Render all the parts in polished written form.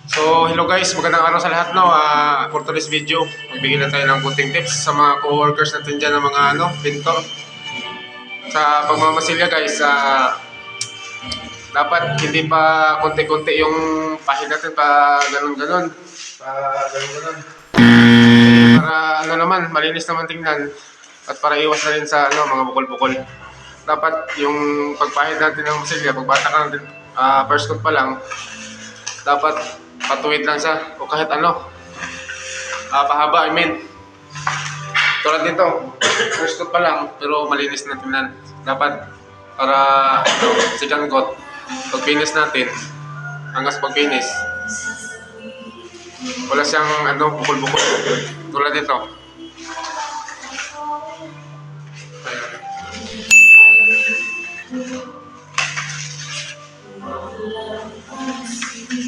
So, hello guys, magandang araw sa lahat, no. For today's video, magbigay na tayo ng kunting tips sa mga co-workers natin dyan ng mga pintor. Sa pagmamasilya guys, dapat hindi pa konti-konti yung pahid natin pa ganun-ganun. Pa ganun-ganun. Para naman, malinis naman tingnan at para iwas na rin sa mga bukol-bukol. Dapat yung pagpahid natin ng masilya, pagbata ka natin, first coat pa lang, dapat patuwid lang siya o kahit pahaba, tulad dito, first coat pa lang pero malinis na tingnan. Dapat para second coat, pag finish natin, hanggang sa pag finish wala siyang bukol-bukol tulad dito.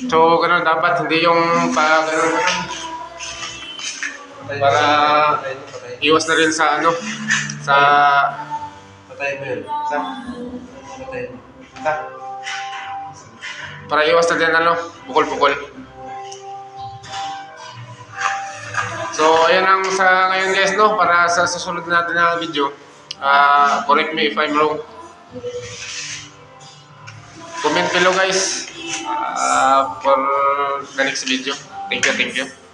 So, ganun dapat, hindi yung ganun para iwas na rin sa Patay mo yun. Patay mo. para iwas na din bukol-bukol. So, ayan ang sa ngayon guys, para sa susunod natin na video. Correct me if I'm wrong. Comment below guys for the next video. Thank you.